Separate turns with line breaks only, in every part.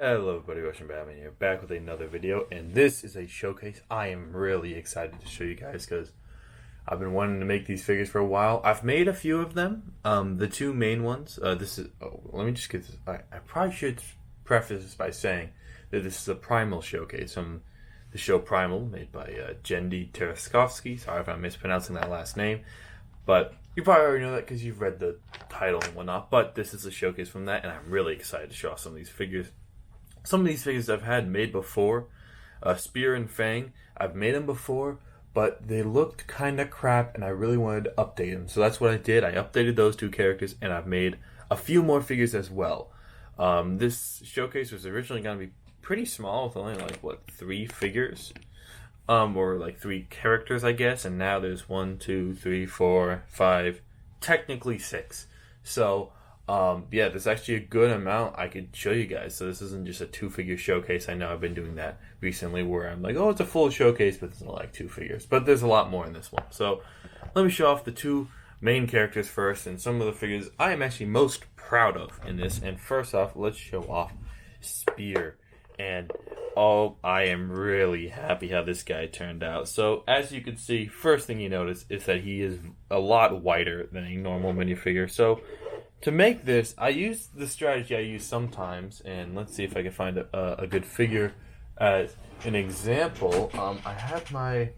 Hello everybody, Russian Batman here, back with another video, and this is a showcase. I am really excited to show you guys because I've been wanting to make these figures for a while. I've made a few of them. The two main ones, let me just get this. I probably should preface this by saying that this is a Primal showcase from the show Primal, made by Jendi Teraskovsky. Sorry if I'm mispronouncing that last name, but you probably already know that because you've read the title and whatnot. But this is a showcase from that, and I'm really excited to show off some of these figures. Some of these figures I've had made before, Spear and Fang, I've made them before, but they looked kind of crap, and I really wanted to update them. So that's what I did. I updated those two characters, and I've made a few more figures as well. This showcase was originally going to be pretty small, with only like, 3 figures? Or like 3 characters, I guess, and now there's 1, 2, 3, 4, 5, technically 6. So, yeah, there's actually a good amount I could show you guys. So this isn't just a 2-figure showcase. I know I've been doing that recently where I'm like, oh, it's a full showcase, but it's not like 2 figures. But there's a lot more in this one. So let me show off the 2 main characters first and some of the figures I am actually most proud of in this. And first off, let's show off Spear. And oh, I am really happy how this guy turned out. So as you can see, first thing you notice is that he is a lot wider than a normal minifigure. So to make this, I use the strategy I use sometimes, and let's see if I can find a good figure as an example. I have my...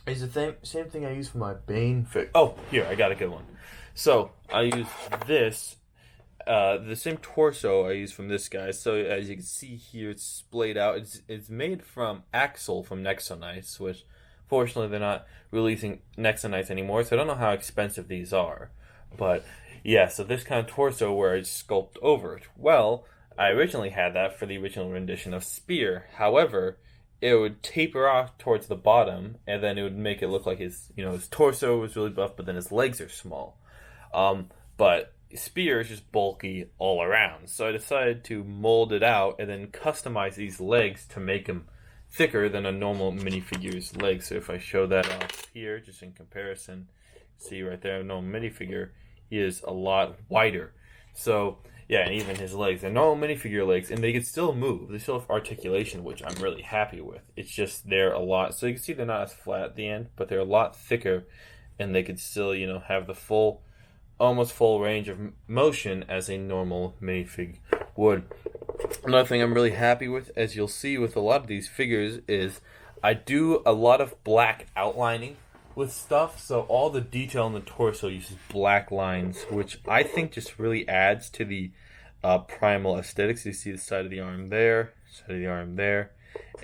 It's the same thing I use for my Bane fig. Oh, here, I got a good one. So, I use this, the same torso I use from this guy. So, as you can see here, it's splayed out. It's made from Axel from Nexonites, which, fortunately, they're not releasing Nexonites anymore, so I don't know how expensive these are. But yeah, so this kind of torso where it's sculpted over it. Well, I originally had that for the original rendition of Spear. However, it would taper off towards the bottom, and then it would make it look like his torso was really buff, but then his legs are small. But Spear is just bulky all around. So I decided to mold it out and then customize these legs to make him thicker than a normal minifigure's legs. So if I show that off here, just in comparison, see right there, a normal minifigure, he is a lot wider. So, yeah, and even his legs, they're normal minifigure legs, and they can still move. They still have articulation, which I'm really happy with. It's just they're a lot, so you can see they're not as flat at the end, but they're a lot thicker, and they could still, have the almost full range of motion as a normal minifig would. Another thing I'm really happy with, as you'll see with a lot of these figures, is I do a lot of black outlining with stuff, so all the detail in the torso uses black lines, which I think just really adds to the primal aesthetics. You see the side of the arm there,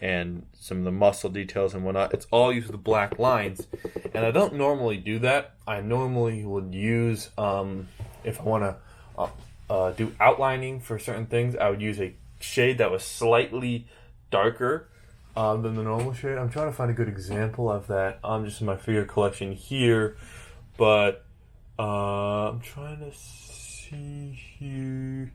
and some of the muscle details and whatnot. It's all used with black lines, and I don't normally do that. I normally would use, if I want to do outlining for certain things, I would use a shade that was slightly darker than the normal shade. I'm trying to find a good example of that. Just in my figure collection here, but I'm trying to see here.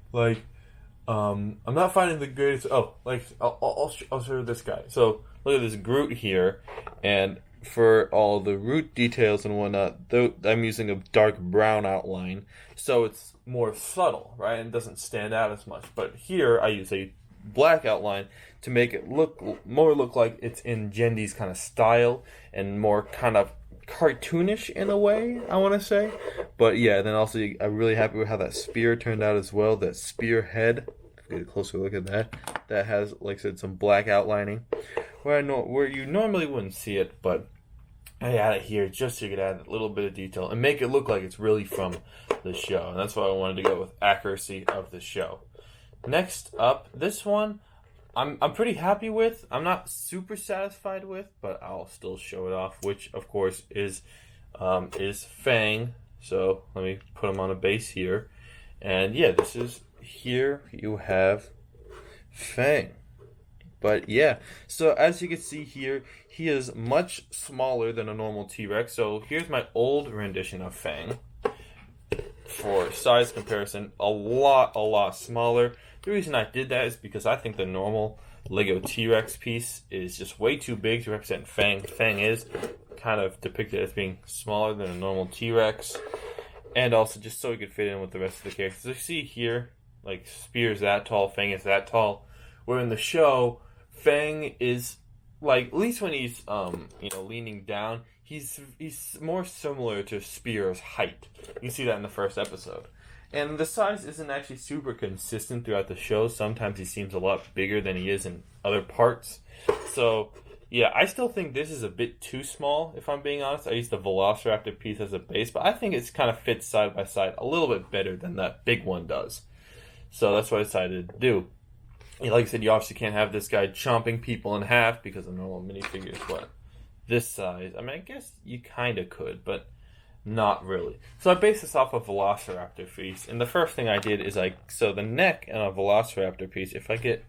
I'm not finding the greatest. I'll show you this guy. So look at this Groot here, and for all the root details and whatnot, I'm using a dark brown outline, so it's more subtle, right, and doesn't stand out as much. But here I use a black outline to make it look like it's in Jendi's kind of style and more kind of cartoonish in a way, I want to say. But yeah, then also I'm really happy with how that spear turned out as well. That spear head, get a closer look at that. That has, like I said, some black outlining where you normally wouldn't see it, but I add it here just so you could add a little bit of detail and make it look like it's really from the show. And that's why I wanted to go with accuracy of the show. Next up, this one I'm pretty happy with. I'm not super satisfied with, but I'll still show it off, which of course is Fang. So let me put him on a base here. And yeah, this is here you have Fang. But yeah, so as you can see here, he is much smaller than a normal T-Rex. So here's my old rendition of Fang. For size comparison, a lot smaller. The reason I did that is because I think the normal Lego T-Rex piece is just way too big to represent Fang. Fang is kind of depicted as being smaller than a normal T-Rex, and also just so he could fit in with the rest of the characters. As you see here, Like, Spear's that tall, Fang is that tall. Where in the show, Fang is, like, at least when he's, leaning down, he's more similar to Spear's height. You can see that in the first episode. And the size isn't actually super consistent throughout the show. Sometimes he seems a lot bigger than he is in other parts. So, yeah, I still think this is a bit too small, if I'm being honest. I used the Velociraptor piece as a base, but I think it's kind of fits side by side a little bit better than that big one does. So that's what I decided to do. Like I said, you obviously can't have this guy chomping people in half because a normal minifigure is what? This size. I mean, I guess you kind of could, but not really. So I based this off of Velociraptor piece, and the first thing I did is so the neck on a Velociraptor piece, if I get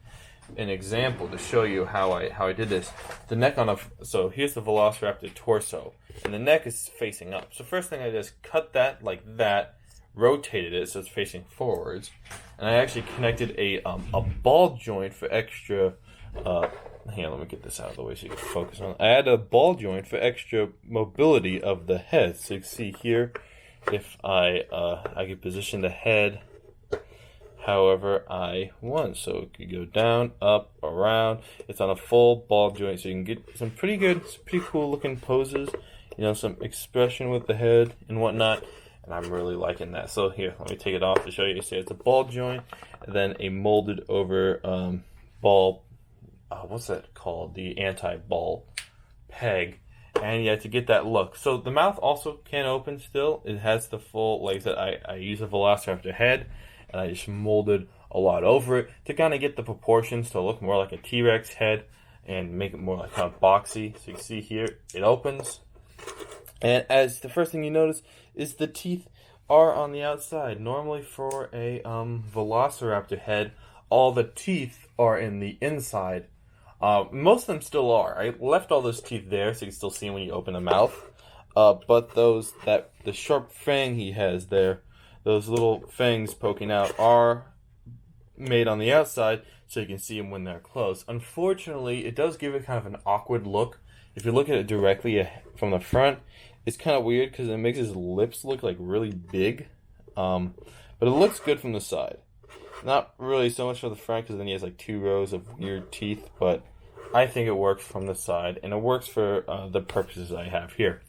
an example to show you how I did this, the neck on so here's the Velociraptor torso, and the neck is facing up. So first thing I did is cut that like that, rotated it so it's facing forwards, and I actually connected a ball joint for extra hang on, let me get this out of the way so you can focus on it. I add a ball joint for extra mobility of the head. So you can see here, if I can position the head however I want. So it could go down, up, around. It's on a full ball joint, so you can get some pretty cool looking poses. Some expression with the head and whatnot. And I'm really liking that. So here, let me take it off to show you. You see it's a ball joint, and then a molded over ball. What's that called? The anti-ball peg. And yeah, to get that look. So the mouth also can open still. It has the full, like I said, I use a Velociraptor head, and I just molded a lot over it to kind of get the proportions to look more like a T-Rex head and make it more like kind of boxy. So you can see here, it opens. And as the first thing you notice is the teeth are on the outside. Normally for a Velociraptor head, all the teeth are in the inside. Most of them still are. I left all those teeth there so you can still see them when you open the mouth. But the sharp fang he has there, those little fangs poking out, are made on the outside so you can see them when they're closed. Unfortunately, it does give it kind of an awkward look. If you look at it directly from the front, it's kind of weird because it makes his lips look like really big. But it looks good from the side. Not really so much for the front because then he has like 2 rows of weird teeth, but I think it works from the side, and it works for the purposes I have here.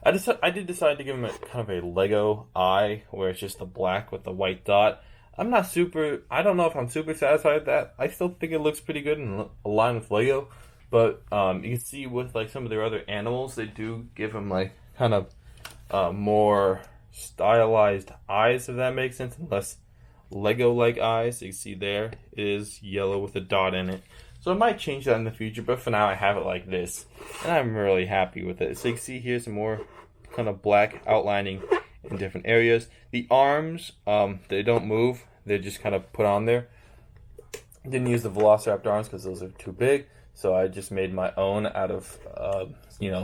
I did decide to give him kind of a Lego eye, where it's just the black with the white dot. I don't know if I'm super satisfied with that. I still think it looks pretty good and aligned with Lego, but you can see with like some of their other animals, they do give him like kind of more stylized eyes, if that makes sense, and less Lego-like eyes. So you can see there it is yellow with a dot in it. So I might change that in the future, but for now I have it like this, and I'm really happy with it. So you can see here's some more kind of black outlining in different areas. The arms, they don't move. They're just kind of put on there. Didn't use the Velociraptor arms because those are too big, so I just made my own out of,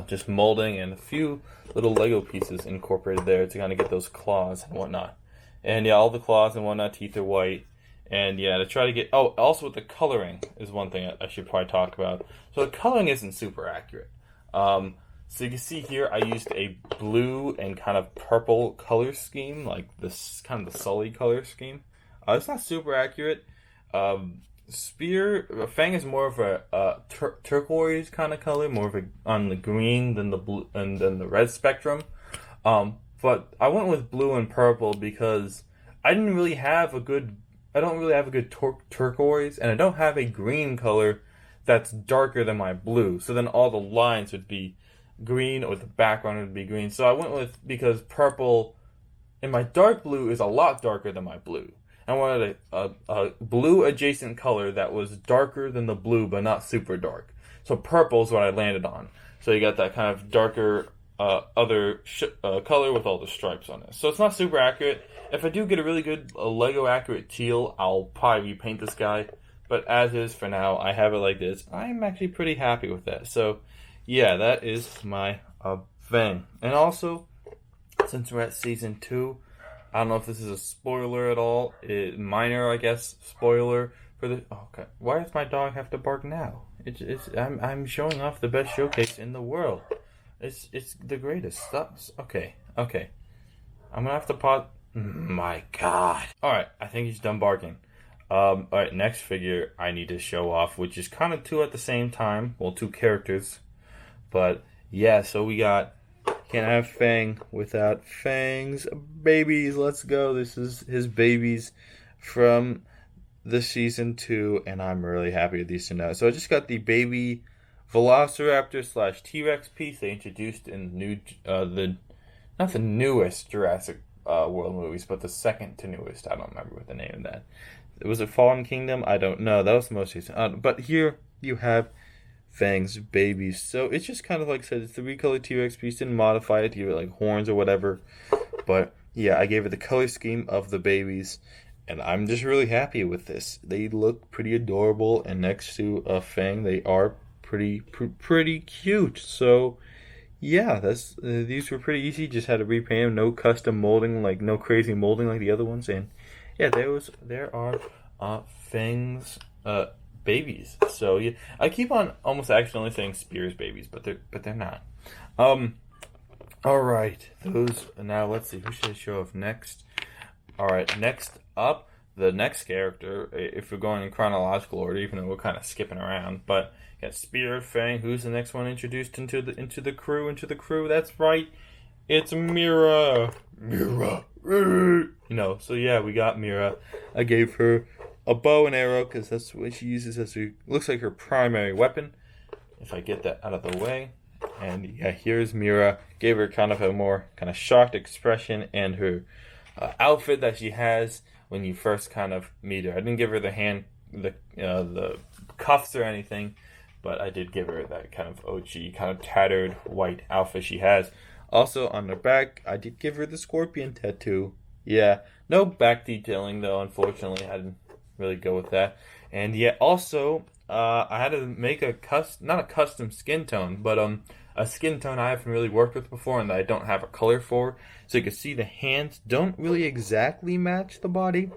just molding and a few little Lego pieces incorporated there to kind of get those claws and whatnot. And yeah, all the claws and whatnot, teeth are white. And yeah, to try to get... Oh, also with the coloring is one thing I should probably talk about. So the coloring isn't super accurate. So you can see here, I used a blue and kind of purple color scheme, like this kind of the Sully color scheme. It's not super accurate. Fang is more of a turquoise kind of color, more of a on the green than the blue and then the red spectrum. But I went with blue and purple because I don't really have a good turquoise, and I don't have a green color that's darker than my blue. So then all the lines would be green, or the background would be green. So I went with, because purple and my dark blue is a lot darker than my blue. I wanted a blue adjacent color that was darker than the blue, but not super dark. So purple is what I landed on. So you got that kind of darker color with all the stripes on it. So it's not super accurate. If I do get a really good Lego accurate teal, I'll probably repaint this guy. But as is for now, I have it like this. I'm actually pretty happy with that. So yeah, that is my Fang. And also, since we're at season 2, I don't know if this is a spoiler at all. Minor, I guess, spoiler for the... Oh, okay. Why does my dog have to bark now? I'm showing off the best showcase in the world. It's the greatest. Stop. Okay. I'm gonna have to pause. My God. Alright, I think he's done barking. Alright, next figure I need to show off, which is kind of two at the same time. Well, two characters. But, yeah, so we got... Can't have Fang without Fang's babies. Let's go. This is his babies from the season 2, and I'm really happy with these two now. So I just got the baby Velociraptor / T-Rex piece they introduced in new, not the newest Jurassic World movies, but the second to newest. I don't remember what the name of that. Was it Fallen Kingdom? I don't know. That was the most recent. But here you have Fang's babies. So it's just kind of like I said, it's the recolored T-Rex piece. Didn't modify it to give it like horns or whatever. But yeah, I gave it the color scheme of the babies. And I'm just really happy with this. They look pretty adorable. And next to Fang, they are pretty cute. So yeah, that's these were pretty easy. Just had to repaint them. No custom molding, like no crazy molding like the other ones. And yeah, there are Fang's babies. So yeah, I keep on almost accidentally saying Spear's babies, but they're not. All right, those now. Let's see, who should I show off next? All right, next up, the next character. If we're going in chronological order, even though we're kind of skipping around, but got Spear, Fang. Who's the next one introduced into the crew? That's right, it's Mira. So yeah, we got Mira. I gave her a bow and arrow because that's what she uses looks like her primary weapon. If I get that out of the way. And yeah, here's Mira. Gave her kind of a more kind of shocked expression, and her outfit that she has when you first kind of meet her. I didn't give her the cuffs or anything, but I did give her that kind of OG, kind of tattered white outfit she has. Also, on her back, I did give her the scorpion tattoo. Yeah, no back detailing, though, unfortunately. I didn't really go with that. And yeah, also, I had to make not a custom skin tone, but a skin tone I haven't really worked with before and that I don't have a color for. So you can see the hands don't really exactly match the body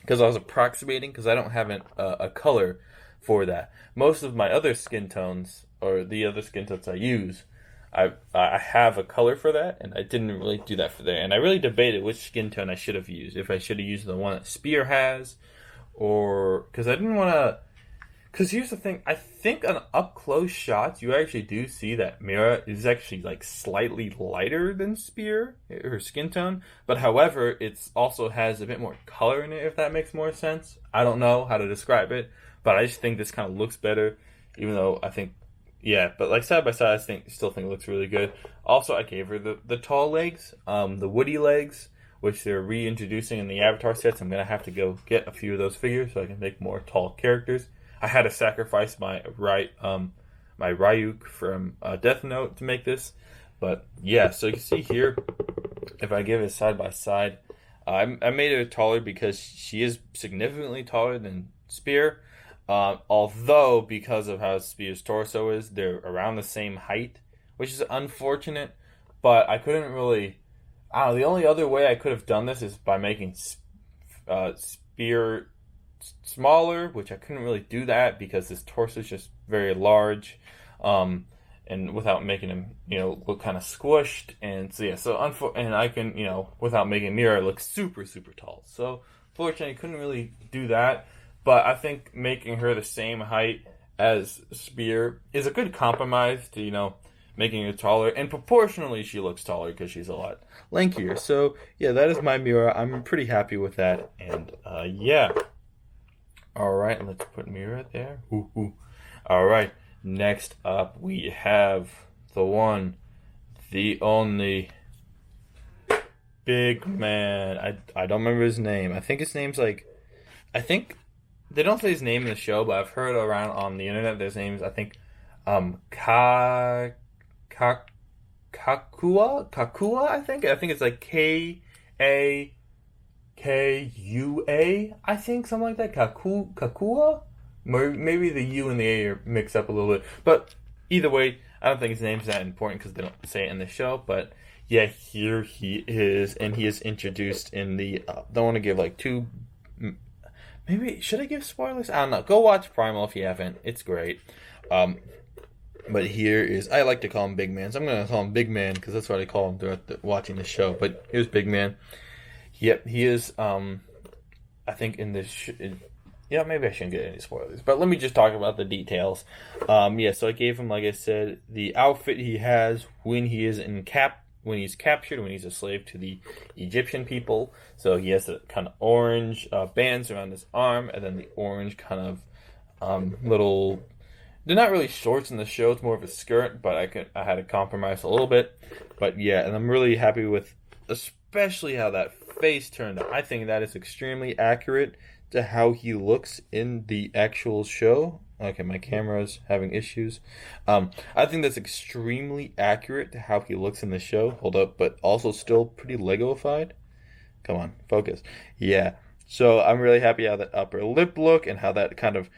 because I was approximating because I don't have a color for that. Most of my other skin tones, or the other skin tones I use, I have a color for that, and I didn't really do that for there. And I really debated which skin tone I should have used. If I should have used the one that Spear has, or because I didn't want to. Because here's the thing, I think on up close shots, you actually do see that Mira is actually like slightly lighter than Spear, her skin tone. But however, it also has a bit more color in it, if that makes more sense. I don't know how to describe it, but I just think this kind of looks better, even though I think. Yeah, but like side by side, I still think it looks really good. Also, I gave her the tall legs, the woody legs, which they're reintroducing in the Avatar sets. I'm gonna have to go get a few of those figures so I can make more tall characters. I had to sacrifice my Ryuk from Death Note to make this, but yeah. So you can see here, if I give it side by side, I made her taller because she is significantly taller than Spear. Although, because of how Spear's torso is, they're around the same height, which is unfortunate, but I couldn't really. I don't know, the only other way I could have done this is by making Spear smaller, which I couldn't really do that because his torso is just very large, and without making him, look kind of squished, and so yeah, and I can, without making Mira look super tall. So, fortunately, I couldn't really do that. But I think making her the same height as Spear is a good compromise to, making her taller. And proportionally, she looks taller because she's a lot lankier. So, yeah, that is my Mira. I'm pretty happy with that. And, yeah. All right, let's put Mira there. Ooh. All right, next up we have the one, the only big man. I don't remember his name. I think his name's they don't say his name in the show, but I've heard around on the internet there's names, I think, Kakua, I think it's like Kakua, I think, something like that, Kakua? Maybe the U and the A are mixed up a little bit, but either way, I don't think his name's that important because they don't say it in the show, but yeah, here he is, and he is introduced in the, don't want to give like two. Maybe, should I give spoilers? I don't know. Go watch Primal if you haven't. It's great. But here is, I like to call him Big Man, so I'm going to call him Big Man because that's what I call him throughout watching the show. But here's Big Man. Yep, he is I think in this, yeah, maybe I shouldn't get any spoilers, but let me just talk about the details. Yeah, so I gave him, like I said, the outfit he has when he is when he's captured, when he's a slave to the Egyptian people. So he has the kind of orange bands around his arm, and then the orange kind of little. They're not really shorts in the show; it's more of a skirt. But I had to compromise a little bit. But yeah, and I'm really happy with, especially how that face turned out. I think that is extremely accurate to how he looks in the actual show. Okay, my camera's having issues. I think that's extremely accurate to how he looks in the show. Hold up, but also still pretty Lego-ified. Come on, focus. Yeah. So I'm really happy how that upper lip looked and how that kind of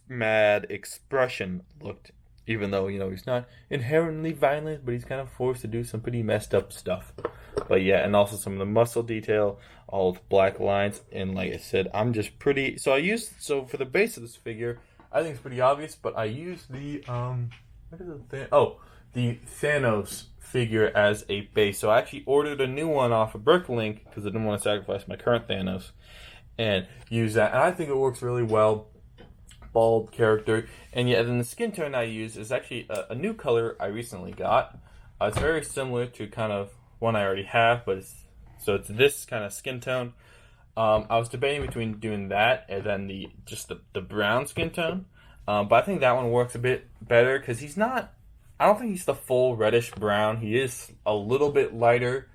mad expression looked. Even though, he's not inherently violent, but he's kind of forced to do some pretty messed up stuff. But yeah, and also some of the muscle detail, all with black lines. And like I said, I'm just pretty... So for the base of this figure, I think it's pretty obvious, but I used the... What is the Thanos figure as a base. So I actually ordered a new one off of Bricklink because I didn't want to sacrifice my current Thanos. And use that. And I think it works really well. Bald character. And yeah, then the skin tone I use is actually a new color I recently got. It's very similar to kind of one I already have, but it's this kind of skin tone. I was debating between doing that and then the brown skin tone. But I think that one works a bit better because he's not... I don't think he's the full reddish brown. He is a little bit lighter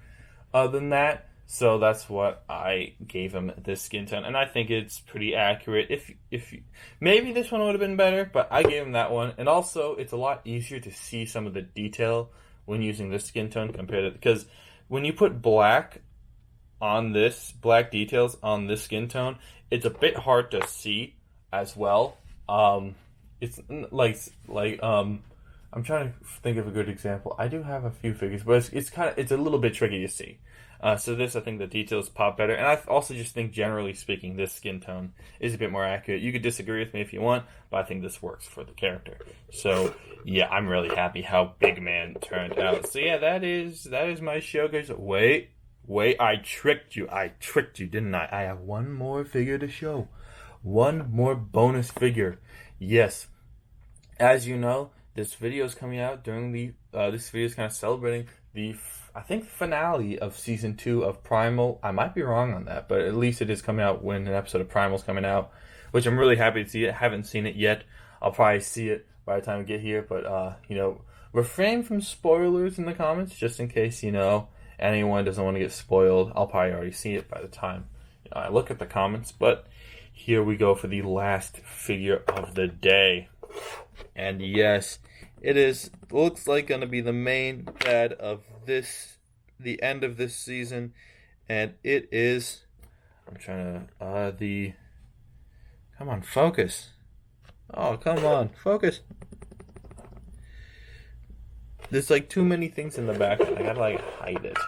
than that. So that's what I gave him, this skin tone, and I think it's pretty accurate. If maybe this one would have been better, but I gave him that one, and also it's a lot easier to see some of the detail when using this skin tone compared to, because when you put black details on this skin tone, it's a bit hard to see as well. It's like I'm trying to think of a good example. I do have a few figures, but it's a little bit tricky to see. So this, I think the details pop better. And I also just think, generally speaking, this skin tone is a bit more accurate. You could disagree with me if you want, but I think this works for the character. So, yeah, I'm really happy how Big Man turned out. So, yeah, that is my show, guys. Wait, I tricked you, didn't I? I have one more figure to show. One more bonus figure. Yes. As you know, this video is coming out during this video is kind of celebrating I think the finale of season 2 of Primal. I might be wrong on that, but at least it is coming out when an episode of Primal is coming out, which I'm really happy to see it. I haven't seen it yet. I'll probably see it by the time we get here, but refrain from spoilers in the comments just in case anyone doesn't want to get spoiled. I'll probably already see it by the time I look at the comments. But here we go for the last figure of the day, and yes, it looks like going to be the main bad of the end of this season, and it is, I'm trying to, come on, focus. Oh, come on, focus. There's too many things in the back, I gotta hide it.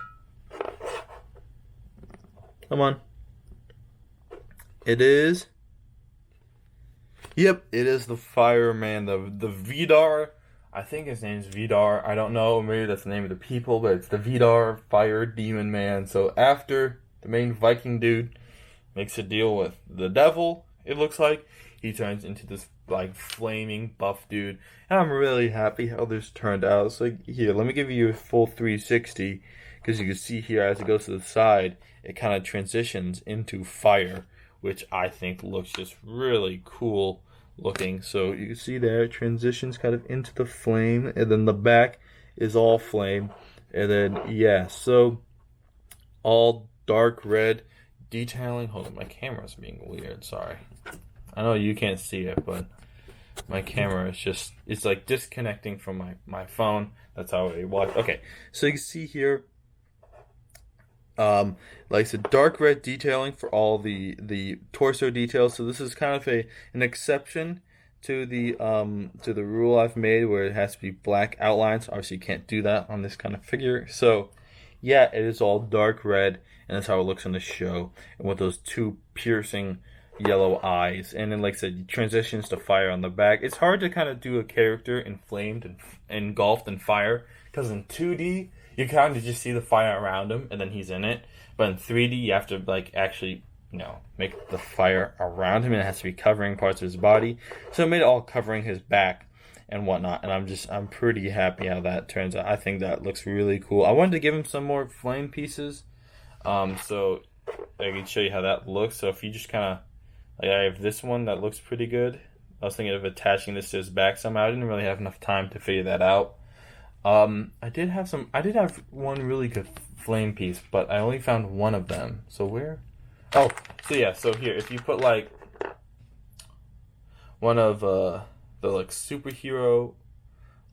Come on. It is, yep, it is the fireman, the Vidar. I think his name's Vidar. I don't know. Maybe that's the name of the people, but it's the Vidar Fire Demon Man. So after the main Viking dude makes a deal with the devil, it looks like, he turns into this flaming buff dude. And I'm really happy how this turned out. So here, let me give you a full 360, because you can see here as it goes to the side, it kind of transitions into fire, which I think looks just really cool looking. So you can see there it transitions kind of into the flame, and then the back is all flame, and then yeah, so all dark red detailing. Hold on, my camera's being weird, sorry. I know you can't see it, but my camera is just, it's disconnecting from my phone. That's how I watch. Okay, so you can see here, like I said, dark red detailing for all the torso details. So this is kind of an exception to the rule I've made, where it has to be black outlines. Obviously, you can't do that on this kind of figure. So yeah, it is all dark red, and that's how it looks in the show, and with those two piercing yellow eyes. And then, like I said, transitions to fire on the back. It's hard to kind of do a character inflamed and engulfed in fire, because in 2D you kind of just see the fire around him and then he's in it, but in 3D you have to actually make the fire around him, and it has to be covering parts of his body. So it made it all covering his back and whatnot, and I'm pretty happy how that turns out. I think that looks really cool. I wanted to give him some more flame pieces, so I can show you how that looks. So if you just kind of, like, I have this one that looks pretty good. I was thinking of attaching this to his back somehow. I didn't really have enough time to figure that out. I did have one really good flame piece, but I only found one of them. So where? Oh, so yeah, so here, if you put like one of the like superhero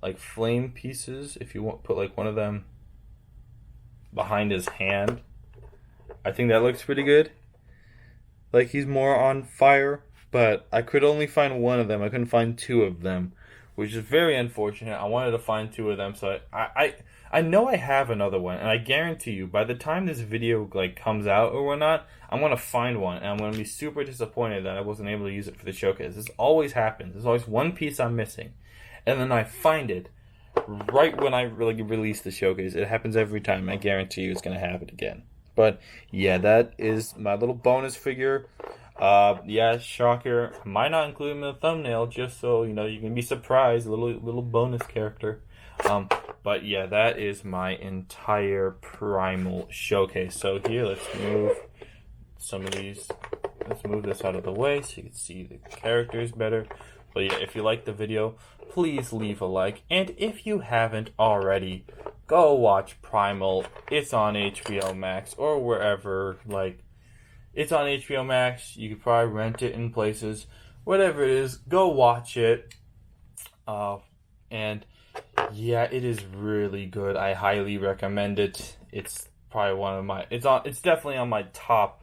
like flame pieces, if you want put like one of them behind his hand, I think that looks pretty good. Like he's more on fire, but I could only find one of them. I couldn't find two of them, which is very unfortunate. I wanted to find two of them, so I know I have another one, and I guarantee you, by the time this video like comes out or whatnot, I'm gonna find one, and I'm gonna be super disappointed that I wasn't able to use it for the showcase. This always happens. There's always one piece I'm missing, and then I find it right when I really release the showcase. It happens every time. I guarantee you, it's gonna happen again. But yeah, that is my little bonus figure. Yeah, shocker. I might not include him in the thumbnail, just so you know you can be surprised. A little bonus character. But yeah, that is my entire Primal showcase. So here, let's move some of these. Let's move this out of the way so you can see the characters better. But yeah, if you like the video, please leave a like. And if you haven't already, go watch Primal. It's on HBO Max or wherever, like, it's on HBO Max. You could probably rent it in places. Whatever it is, go watch it. And yeah, it is really good. I highly recommend it. It's probably one of my, it's definitely on my top,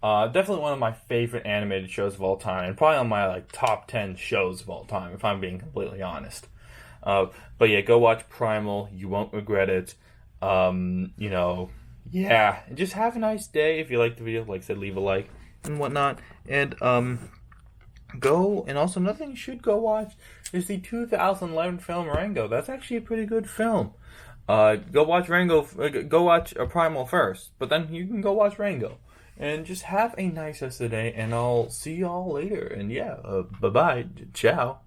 definitely one of my favorite animated shows of all time, and probably on my like top 10 shows of all time, if I'm being completely honest. But yeah, go watch Primal. You won't regret it. You know, yeah, and just have a nice day. If you like the video, like I said, leave a like and whatnot. And go, and also another thing you should go watch is the 2011 film Rango. That's actually a pretty good film. Go watch Rango. Go watch Primal first, but then you can go watch Rango. And just have a nice rest of the day, and I'll see y'all later. And yeah, bye-bye. Ciao.